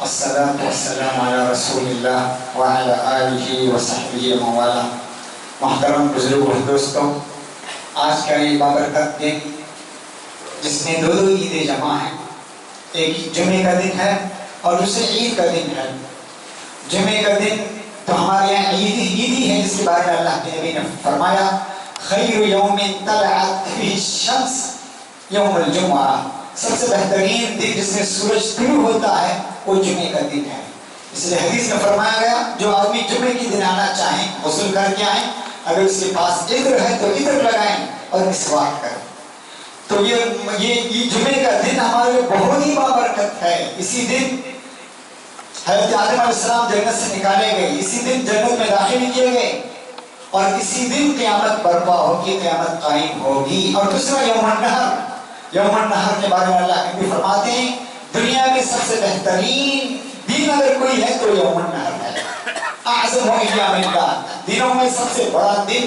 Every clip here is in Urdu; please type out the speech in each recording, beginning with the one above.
الصلاة والسلام على رسول اللہ وعلى آلہ وصحبہ وموالا۔ محترم بزرگ اور دوستوں، آج کا یہ بابرکت دن جس میں دو عیدیں جمع ہیں، ایک جمعے کا دن ہے اور دوسرے عید کا دن ہے۔ جمعے کا دن تو ہمارے یہاں عیدی ہے، جس کے بارے میں اللہ کے نبی نے فرمایا خیر یوم طلعت فیہ الشمس یوم الجمعہ، سب سے بہترین دن جس میں سورج طلوع ہوتا ہے وہ جمعے کا دن ہے۔ اس لیے حدیث میں فرمایا گیا جو آدمی جمعے کے دن آنا چاہیں غسل کر کے آئیں، اگر اس کے پاس عطر ہے تو عطر لگائیں اور مسواک کریں۔ تو یہ جمعے کا دن ہمارے لیے بہت ہی بابرکت ہے۔ اسی دن حضرت آدم علیہ السلام جنت سے نکالے گئے، اسی دن جنت میں داخل کیے گئے، اور اسی دن قیامت برپا ہوگی، قیامت قائم ہوگی۔ اور دوسرا یوم النحر، یوم النحر کے بارے میں اللہ کے نبی فرماتے ہیں دنیا میں سب سے بہترین دن اگر کوئی ہے تو یوم النحر ہے۔ اعظم ایام اللہ، دنوں میں سب سے بڑا دن،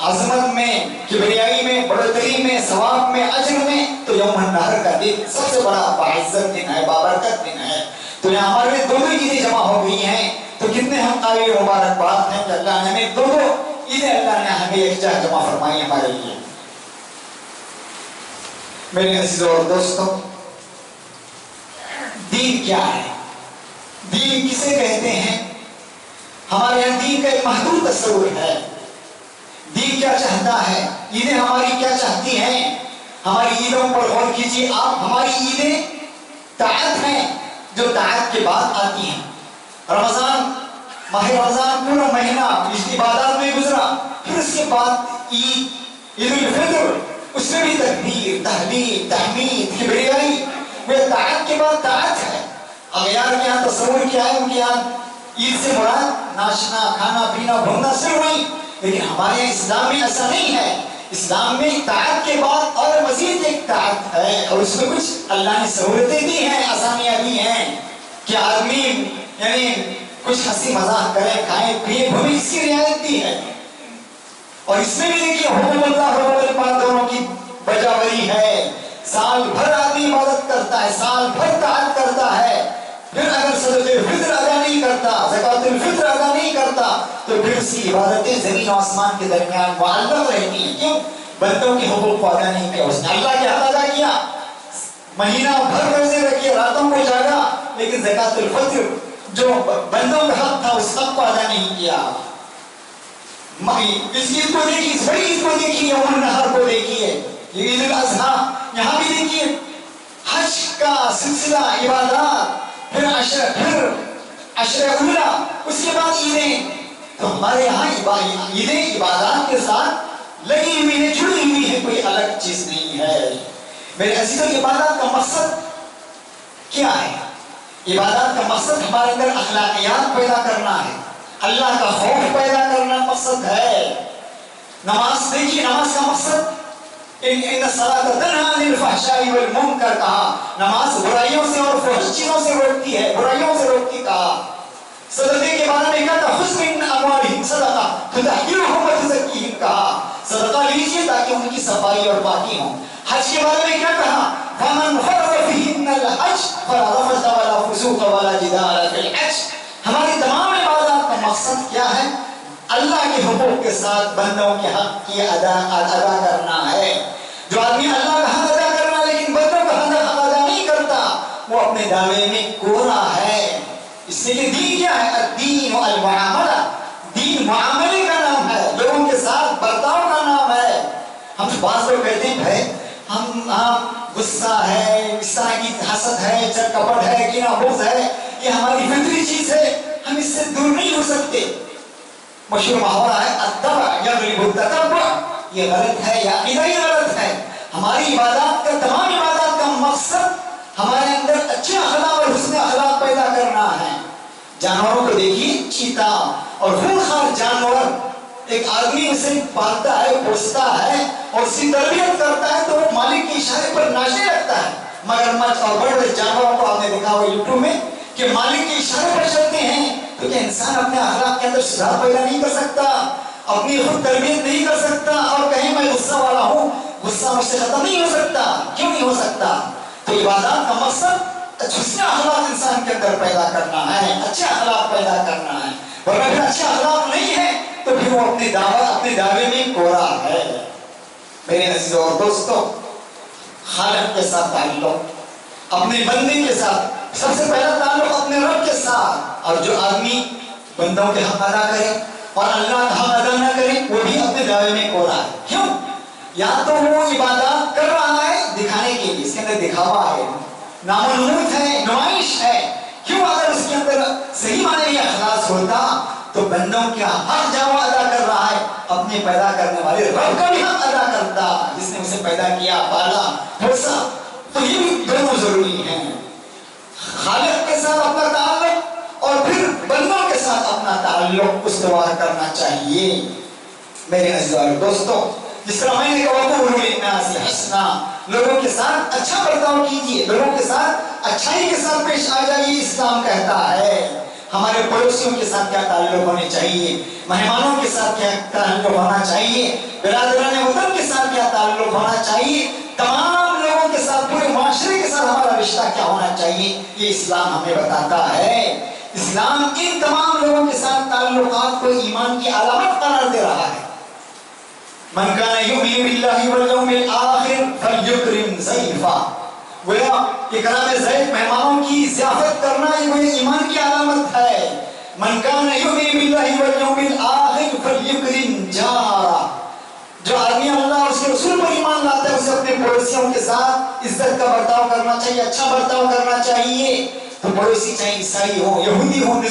عظمت میں، کبریائی میں، بڑھتری میں، ثواب میں، اجر میں، تو یوم النحر کا دن سب سے بڑا باعزت دن ہے، بابرکت دن ہے۔ تو یہاں ہمارے لیے دونوں عیدیں جمع ہو گئی ہیں، تو کتنے ہم قابل مبارکباد ہیں کہ اللہ نے ہمیں دونوں عیدیں اللہ نے ہمیں ایک جگہ جمع فرمائی ہمارے لیے۔ میرے عزیزوں اور دوستوں، دین کیا ہے؟ دین کسے کہتے ہیں؟ ہمارے یہاں دین کا ایک محدود تصور ہے۔ دین کیا چاہتا ہے؟ عیدیں ہماری کیا چاہتی ہیں؟ ہماری عیدوں پر غور کیجیے آپ، ہماری عیدیں طاعت ہیں جو طاعت کے بعد آتی ہیں۔ رمضان، ماہ رمضان پورا مہینہ اس عبادات میں گزرا، پھر اس کے بعد عید الفطر، اس میں بھی تکبیر، تحلیل، تحمید، کبریائی، وہ طاعت کے بعد طاعت ہے۔ اغیار کے یہاں تصور کیا ہے؟ ان کے یہاں عید سے مراد ناشنا، کھانا پینا، گھومنا صرف نہیں، لیکن ہمارے یہاں اسلام میں ایسا نہیں ہے۔ اسلام میں طاعت کے بعد اور مزید ایک طاعت ہے، اور اس میں کچھ اللہ نے سہولتیں دی ہیں، آسانیاں دی ہیں کہ آدمی یعنی کچھ ہنسی مذاق کرے، کھائے پیے گھومے، اس کی رعایت دی ہے۔ اور اس میں بھی دیکھیے حکم اللہ حکم العباد دونوں کی بجاوری ہے۔ سال بھر آدمی عبادت کرتا ہے، سال بھر طاعت کرتا ہے، پھر اگر صدقہ الفطر ادا نہیں کرتا، زکوٰۃ الفطر ادا نہیں کرتا، تو پھر اس کی عبادتیں زمین و آسمان کے درمیان معلق رہتی ہیں۔ کیوں؟ بندوں کے حقوق کو ادا نہیں کیا اس نے، اللہ کے حق ادا کیا، مہینہ بھر روزے رکھے، راتوں کو جاگا، لیکن زکوٰۃ الفطر جو بندوں کا حق تھا اس حق کو ادا نہیں کیا۔ اس عید کو دیکھیے، اس بڑی عید کو دیکھیے، یوم النحر کو دیکھیے، یہ عید الاضحیٰ، یہاں بھی دیکھیے حج کا سلسلہ عبادات، پھر عشر اولا، اس کے بعد عیدیں۔ تو ہمارے یہاں عیدیں عبادات کے ساتھ لگی ہوئی ہیں، جڑی ہوئی ہیں، کوئی الگ چیز نہیں ہے۔ میرے عزیزوں، عبادات کا مقصد کیا ہے؟ عبادات کا مقصد ہمارے اندر اخلاقیات پیدا کرنا ہے، اللہ کا خوف پیدا کرنا مقصد ہے۔ نماز دیکھیے، نماز کا مقصد ان الصلاۃ تنہی عن الفحشاء والمنکر کہا، نماز برائیوں سے اور فحش چیزوں سے روکتی ہے، برائیوں سے روکتی کہا۔ صدقے کے بارے میں کہا تھا خذ من اموالہم صدقہ تطہرہم وتزکیہم کہا، صدقہ لیجیے تاکہ ان کی صفائی اور پاکی ہو۔ حج کے بارے میں کیا کہا؟ فمن فرض فیہن الحج فلا رفث ولا فسوق ولا جدال فی الحج۔ ہماری تمام عبادات کا مقصد کیا ہے؟ اللہ کے حقوق کے ساتھ بندوں کے حق کی ادا کرنا ہے۔ جو آدمی اللہ کا حق ادا کرنا لیکن بندوں کا حق ادا نہیں کرتا، وہ اپنے دعوے میں کوڑا ہے۔ اس لیے کہ دین کیا ہے؟ الدین المعاملہ، دین معاملے کا نام ہے، لوگوں کے ساتھ برتاؤ کا نام ہے۔ ہم بعض لوگ کہتے ہیں بھائی ہم غصہ ہے، اس طرح کی حسد ہے، چرکپٹ ہے، کینہ بغض ہے، یہ ہماری فطری چیز ہے، ہم اس سے دور نہیں ہو سکتے۔ مشہور محاورہ ہے التبع یغلب التتبع، یہ غلط ہے، یہ عقیدہ ہی غلط ہے۔ ہماری عبادات کا، تمام عبادات کا مقصد ہمارے اندر اچھے اخلاق اور حسن اخلاق پیدا کرنا ہے۔ جانوروں کو دیکھیے، چیتا اور خونخوار جانور، ایک آدمی اسے پالتا ہے، پوستا ہے اور اس کی تربیت کرتا ہے تو وہ مالک کے اشارے پر ناشے رکھتا ہے۔ مگرمچھ اور بڑے بڑے جانوروں کو آپ نے دیکھا ہو یوٹیوب میں کہ مالک کے اشارے پر چلتے ہیں، تو کیا انسان اپنے اخلاق کے اندر سدھار پیدا نہیں کر سکتا، اپنی خود تربیت نہیں کر سکتا اور کہیں میں غصہ والا ہوں، غصہ مجھ سے ختم نہیں ہو سکتا؟ کیوں نہیں ہو سکتا؟ تو عبادات کا مقصد حسن اخلاق انسان کے اندر پیدا کرنا ہے، اچھے اخلاق پیدا کرنا ہے، ورنہ پھر اچھے اخلاق نہیں ہے تو پھر وہ اپنی دعوے میں کورا ہے۔ میرے عزیزوں اور دوستوں، خالق کے ساتھ تعلق، اپنے بندے کے ساتھ، سب سے پہلا تعلق اپنے رب کے ساتھ، اور جو آدمی بندوں کے حق ادا کرے اور اللہ کا حق ادا نہ کرے وہ بھی اپنے دعوے میں کورا ہے۔ کیوں؟ یا تو وہ عبادات کر رہا ہے دکھانے کے لیے، اس کے اندر دکھاوا ہے، نامنوط ہے، نمائش ہے۔ کیوں؟ اگر اس کے اندر صحیح معنی میں اخلاص ہوتا تو بندوں کے حق جہاں ادا کر رہا ہے اپنے پیدا کرنے والے رب کا بھی حق ادا کرتا، جس نے اسے پیدا کیا، پالا، پوسا۔ تو یہ بھی دونوں ضروری ہیں، خالق کے ساتھ اپنا تعلق اور پھر بندوں کے ساتھ اپنا تعلق استوار کرنا چاہیے۔ میرے عزیزوں اور دوستوں، جس طرح میں نے کہا وَقُولُوا لِلنَّاسِ حُسْنًا، لوگوں کے ساتھ اچھا برتاؤ کیجیے، لوگوں کے ساتھ اچھائی کے ساتھ پیش آ جائیے، اسلام کہتا ہے۔ ہمارے پڑوسیوں کے ساتھ کیا تعلق ہونے چاہیے، مہمانوں کے ساتھ کیا تعلق ہونا چاہیے، برادران وطن کے ساتھ کیا تعلق ہونا چاہیے، تمام لوگوں کے ساتھ، پورے معاشرے کے ساتھ ہمارا رشتہ کیا ہونا چاہیے، یہ اسلام ہمیں بتاتا ہے۔ اسلام ان تمام لوگوں کے ساتھ تعلقات کو ایمان کی علامت قرار دے رہا ہے۔ من کان یؤمن باللہ والیوم الآخر فلیکرم ضیفہ، گویا اکرام ضیف، مہمانوں کی ضیافت کرنا یہ ایمان کی علامت ہے۔ من کان یؤمن باللہ والیوم الآخر فلیکرم جارہ، جو آدمی اللہ اور اس کے رسول پر ایمان لاتا ہے اسے اپنے پڑوسیوں کے ساتھ عزت کا برتاؤ کرنا چاہیے، اچھا برتاؤ کرنا چاہیے۔ تو پڑوسی چاہے عیسائی ہو، یہودی ہو،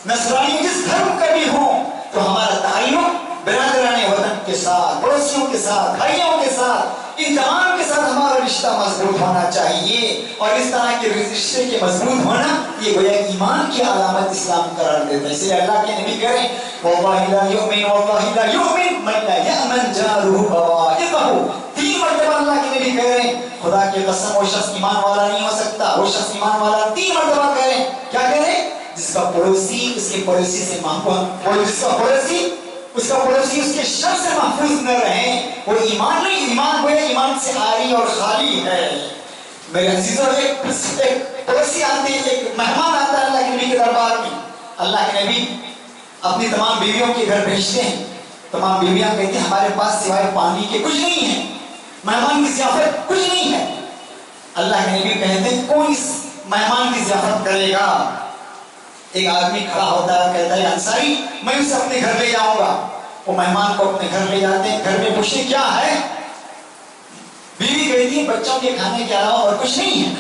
نصرانی، جس دھرم کا بھی ہو، تو ہمارا تعلق برادران وطن کے ساتھ، پڑوسیوں کے ساتھ، بھائیوں کے ساتھ، ان تمام کے ساتھ ہمارا رشتہ مضبوط ہونا چاہیے۔ اور اس طرح کے رشتے کے مضبوط ہونا یہ گویا ایمان کی علامت اسلام قرار دیتا ہے۔ اس لیے اللہ کے نبی کہہ رہے ہیں وَاللَّهِ لَا يُؤْمِنُ وَاللَّهِ لَا يُؤْمِنُ مَن لَا يَأْمَنْ جَارُهُ بَوَائِقَهُ، 3 مرتبہ اللہ کے نبی کہہ رہے ہیں خدا کی قسم وہ شخص ایمان والا نہیں ہو سکتا، وہ شخص ایمان والا 3 مرتبہ کہہ رہے ہیں۔ کیا کہہ رہے ہیں؟ جس کا پڑوسی اس کے پڑوسی سے محفوظ، اور جس کا پڑوسی اس کے شر سے محفوظ نہ رہے، وہ ایمان نہیں، ایمان ہوئے ایمان سے عاری اور خالی ہے۔ میرے عزیزوں، ایک پڑوسی آتے ہیں، ایک مہمان آتا ہے اللہ کے نبی کے دربار میں، اللہ کے نبی اپنی تمام بیویوں کے گھر بھیجتے ہیں، تمام بیویاں کہتی ہیں ہمارے پاس سوائے پانی کے کچھ نہیں ہے، مہمان کی ضیافت کچھ نہیں ہے۔ اللہ کے نبی کہتے ہیں کون اس مہمان کی ضیافت کرے گا؟ ایک آدمی کھڑا ہوتا ہے، کہتا ہے انصاری میں اسے اپنے گھر لے جاؤں گا۔ وہ مہمان کو اپنے گھر لے جاتے ہیں، گھر میں پوچھتے کیا ہے؟ بیوی کہتی ہے بچوں کے کھانے کے علاوہ اور کچھ نہیں ہے،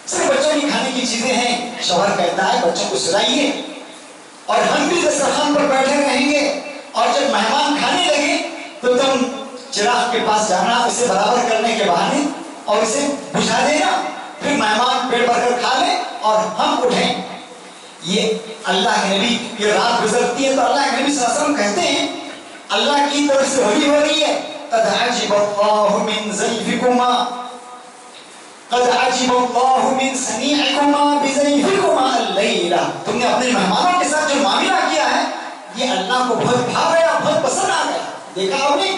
صرف بچوں کی کھانے کی چیزیں ہیں۔ شوہر کہتا ہے بچوں کو سلائیے اور ہم بھی دسترخوان پر بیٹھے رہیں گے، اور جب مہمان کھانے لگے تو تم چراغ کے پاس جانا اسے برابر کرنے کے بہانے اور اسے بجھا دینا، پھر مہمان پیٹ بھر کر کھا لیں اور ہم اٹھیں۔ یہ اللہ کے نبی، یہ رات گزرتی ہے تو اللہ کے نبی صلی اللہ علیہ وسلم کہتے ہیں اللہ کی طرف سے وحی ہو رہی ہے قد عجب اللہ من ضیفکما، قد عجب اللہ من صنیعکما بضیفکما اللیلہ، تم نے اپنے مہمانوں کے ساتھ جو معاملہ کیا ہے یہ اللہ کو بہت بھا گیا، بہت پسند آ گیا۔ دیکھا آپ نے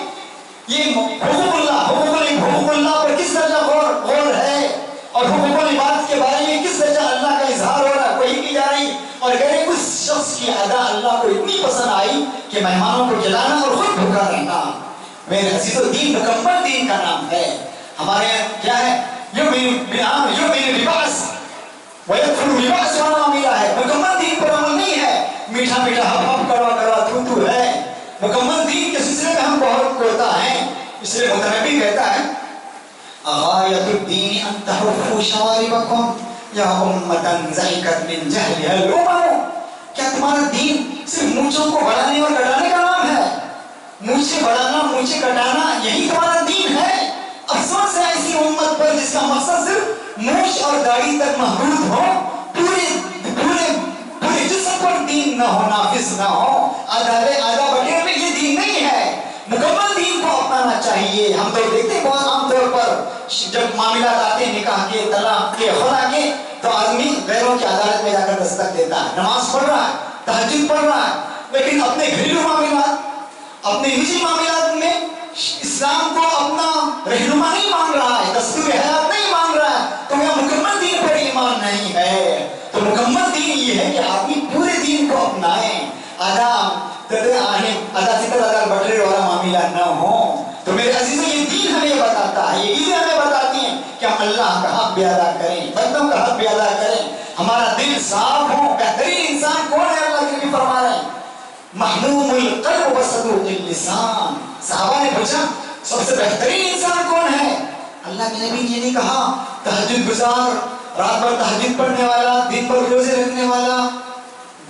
یہ حقوق اللہ پر کس درجہ غور ہے، اور حقوق العباد کے بارے میں کس درجہ اللہ کا اظہار ہو رہا ہے، کوئی کی جا رہی، اور اگر اس شخص کی ادا اللہ کو اتنی پسند آئی کہ مہمانوں کو کھلانا اور خود بھوکا رہنا۔ میرے عزیزو، دین مکمل دین کا نام ہے۔ ہمارے یہاں کیا ہے؟ یؤمن ببعث ویکفر ببعث والا عاملہ ہے، مکمل دین پر عمل نہیں ہے، میٹھا میٹھا ہپ ہپ کروا کروا تھو تھو ہے۔ مکمل دین کے سلسلے میں ہم بہت کوتا ہیں، اس لیے متنبی کہتا ہے غایت الدین ان تحفوا شواربکم یا امتن ضحکت من جہلها الامم، کیا تمہارا دین صرف مونچھوں کو بڑھانے اور کٹانے کا نام ہے؟ مونچھیں بڑھانا، مونچھیں کٹانا، یہی تمہارا دین ہے؟ افسوس ہے ایسی امت پر جس کا مقصد صرف مونچھ اور داڑھی تک محدود ہو، پورے جسم پر دین نہ ہو، نافذ نہ ہو، آدھا بٹیر میں یہ دین نہیں ہے۔ مکمل دین کو اپنانا چاہیے۔ ہم تو دیکھتے ہیں بہت عام طور پر جب معاملات آتے ہیں نکاح کے، طلاق کے، خلا کے، تو آدمی غیروں کی عدالت میں جا کر دستک دیتا ہے، نماز پڑھ رہا ہے، تہجد پڑھ رہا ہے، لیکن اپنے گھریلو معاملات، اپنے نجی معاملات میں اسلام کو اپنا رہنما نہیں مان رہا ہے، دستور حیات نہیں مان رہا ہے، تو یہ مکمل دین پر یہ ہے کہ آدمی پورے دین کو اپنائیں، آدھا فکر آدھا بٹرے والا معاملہ نہ ہو۔ تو میرے عزیزوں یہ دین ہمیں یہ بتاتا ہے، یہ عیدیں ہمیں بتاتی ہیں کہ ہم اللہ کا حق بھی ادا کریں، بندوں کا حق بھی ادا کریں، ہمارا دل صاف ہو۔ بہترین انسان کون ہے؟ اللہ کے نبی فرما رہے ہیں محموم القلب و صدوق اللسان۔ صحابہ نے پوچھا سب سے بہترین انسان کون ہے؟ اللہ کے نبی نے یہ نہیں کہا تہجد گزار، رات بھر تہجد پڑھنے والا، دن بھر روزے رکھنے والا،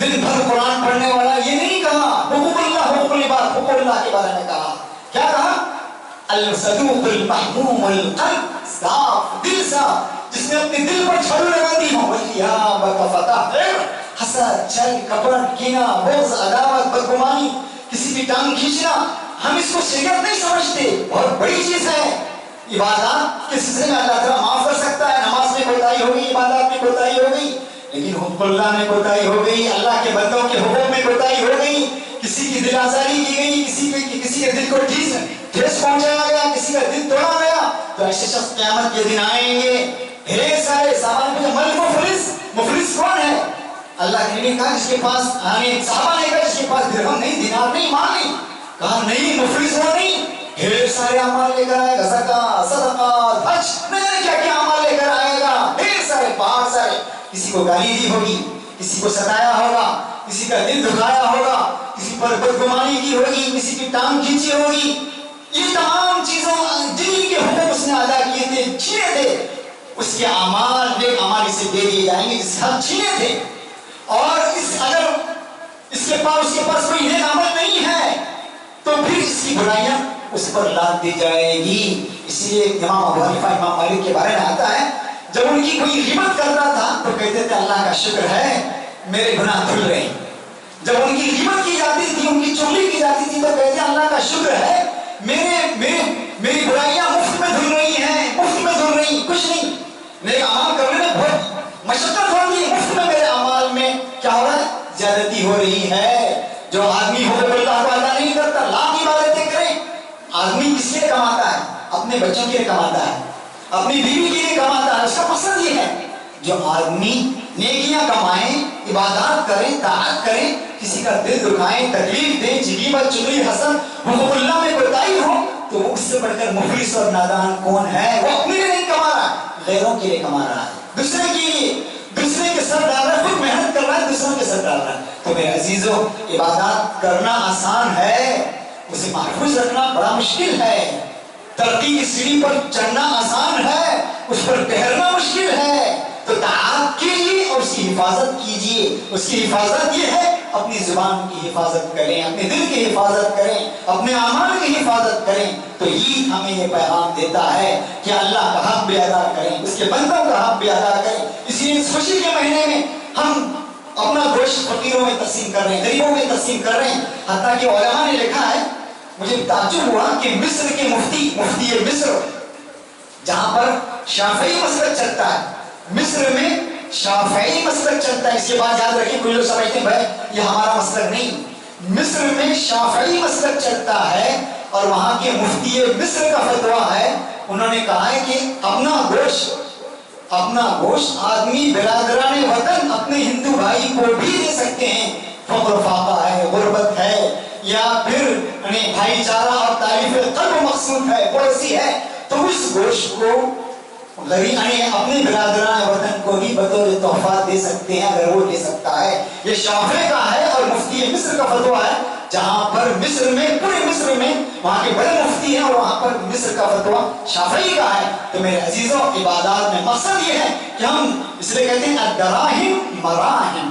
دن بھر قرآن پڑھنے والا، یہ نہیں کہا۔ حقوق اللہ، حقوق العباد، حقوق اللہ کے بارے میں کہا۔ کیا کہا؟ الصدوق المحموم القلب، صاف دل صاف، جس نے اپنے دل پر جھاڑو لگا دی ہو۔ وَالْقِيَامَةَ فَتَحْرِرْ، حسد، چھل، کپٹ، کینہ، بغض، عداوت، بدگمانی، کسی کی ٹانگ کھینچنا، ہم اس کو شریعت نہیں سمجھتے، بہت بڑی چیز ہے۔ عبادات کے سلسلے میں اللہ تعالیٰ معاف کر سکتا ہے، نماز میں کوتاہی ہو گئی، عبادات میں کوتاہی ہو گئی، لیکن حقوق اللہ میں کوتاہی ہو گئی، اللہ کے بندوں کے حقوق میں کوتاہی ہو گئی، کسی کی دل آزاری کی گئی، کسی کے دل کو ٹھیس پہنچایا گیا، کسی کا دل توڑا گیا، تو ایسے شخص قیامت کے دن آئیں گے ڈھیر سارے سامان پہ۔ مل مفلس کون ہے؟ اللہ کے نبی کہا جس کے پاس صحابہ نے کہا جس کے پاس درہم نہیں، دینار نہیں، مال نہیں، کہا نہیں مفلس وہ نہیں، ڈھیر سارے اعمال لے کر آئے گا، زکات، صدقات، حج، نہ جانے کیا کیا اعمال لے کر آئے گا، ڈھیر سارے، بہت سارے۔ کسی کو گالی دی ہوگی، کسی کو ستایا ہوگا، کسی کا دل دکھایا ہوگا، کسی پر بدگمانی کی ہوگی، کسی کی ٹانگ کھینچی ہوگی، یہ تمام چیزوں جن کے حقوق اس نے ادا کیے تھے، چھینے تھے، اس کے اعمال نیک اعمال اسے دے دیے جائیں گے جس حق چھینے تھے۔ اور اگر اس کے پاس کوئی نیک عمل نہیں ہے تو پھر اس کی برائیاں اس پر لاد دی جائے گی۔ اسی لیے امام ابو حنیفہ، امام مالک کے بارے میں آتا ہے جب ان کی کوئی غیبت کرتا تھا تو کہتے تھے اللہ کا شکر ہے میرے گناہ دھل رہے ہیں۔ جب ان کی غیبت کی جاتی تھی، ان کی چغلی کی جاتی تھی تو کہتے ہیں اللہ کا شکر ہے میری برائیاں مفت میں دھل رہی ہیں، مفت میں دھل رہی، کچھ نہیں، میرے اعمال کرنے میں بہت مشقت ہو رہی ہے، مفت میں میرے اعمال میں کیا ہو رہا ہے؟ زیادتی ہو رہی ہے۔ جو آدمی حقوق اللہ کو ادا نہیں کرتا، لاکھ عبادتیں کرے، آدمی کس لیے کماتا ہے؟ اپنے بچوں کے لیے کماتا ہے، اپنی بیوی کے لیے کماتا ہے۔ اس کا مقصد یہ ہے جو آدمی نیکیاں کمائیں، عبادات کریں، طاعت کریں، کسی کا دل دکھائیں، تکلیف دیں، غیبت، چغلی، حسد، حقوق اللہ میں کوتاہی ہو، تو اس سے بڑھ کر مفلس اور نادان کون ہے؟ وہ اپنے لیے نہیں کما رہا ہے، غیروں کے لیے کما رہا ہے، دوسرے کے لیے، دوسرے کے سر ڈال رہا ہے، خود محنت کر رہا ہے، دوسروں کے سر ڈال رہا ہے۔ تو میرے عزیزو، عبادات کرنا آسان ہے، اسے محفوظ رکھنا بڑا مشکل ہے۔ ترقی کی سیڑھی پر چڑھنا آسان ہے، اس پر ٹہرنا مشکل ہے۔ تو طاعت کیجیے اور اس کی حفاظت کیجیے۔ اس کی حفاظت یہ ہے اپنی زبان کی حفاظت کریں، اپنے دل کی حفاظت کریں، اپنے اعمال کی حفاظت کریں۔ تو عید ہمیں یہ پیغام دیتا ہے کہ اللہ کا حق بھی ادا کریں، اس کے بندوں کا حق بھی ادا کریں۔ اس لیے اس خوشی کے مہینے میں ہم اپنا گوشت فقیروں میں تقسیم کر رہے ہیں، غریبوں میں تقسیم کر رہے ہیں۔ حتیٰ کہ علماء نے لکھا ہے، مجھے تعجب ہوا کہ مصر کے مفتی مصر، جہاں پر شافعی مسلک چلتا ہے، مصر میں شافعی مسلک چلتا ہے۔ اس کے بعد یاد رکھیں، کوئی لوگ سمجھتے ہیں بھائی یہ ہمارا مسلک نہیں، مصر میں شافعی مسلک چلتا ہے اور وہاں کے مفتی مصر کا فتویٰ ہے، انہوں نے کہا ہے کہ اپنا گوشت آدمی برادران وطن اپنے ہندو بھائی کو بھی دے سکتے ہیں۔ فقر فاقہ ہے، غربت ہے، یا پھر بھائی چارہ اور تعریف قلب مقصود ہے، پڑوسی ہے، تو اس گوشت کو غریب اپنے برادران وطن کو بھی بطور تحفہ دے سکتے ہیں اگر وہ لے سکتا ہے۔ یہ شافعی کا ہے اور مفتی مصر کا فتویٰ ہے، جہاں پر مصر میں، پورے مصر میں وہاں کے بڑے مفتی ہیں اور وہاں پر مصر کا فتویٰ شافعی کا ہے۔ تو میرے عزیزوں، عبادات میں مقصد یہ ہے کہ ہم اس لیے کہتے ہیں الدراہم مراہم،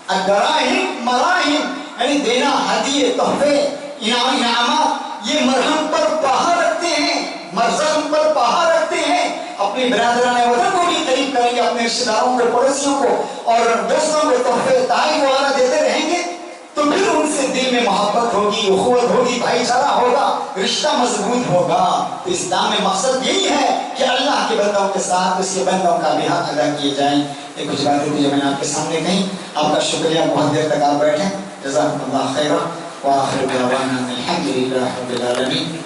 الدراہم مراہم، یعنی دینا، ہدیے، تحفے، انعامات، یہ مرہم پر پہا رکھتے ہیں، مرزم پر پہا رکھتے ہیں۔ اپنے برادران وطن کو بھی قریب کریں گے، اپنے رشتہ داروں کو، پڑوسیوں کو اور دوستوں کو تحفے تحائف وغیرہ دیتے رہیں گے، تو پھر ان سے دل میں محبت ہوگی، اخوت ہوگی، بھائی چارہ ہوگا، رشتہ مضبوط ہوگا۔ تو اسلام میں مقصد یہی ہے کہ اللہ کے بندوں کے ساتھ اس کے بندوں کا بھی حق ادا کیے جائیں۔ یہ کچھ باتیں تھی جو میں نے آپ کے سامنے کہیں۔ آپ کا شکریہ، بہت دیر تک آپ بیٹھیں، جزاکم اللہ خیرا، وآخر دعوانا الحمد للہ رب العالمین۔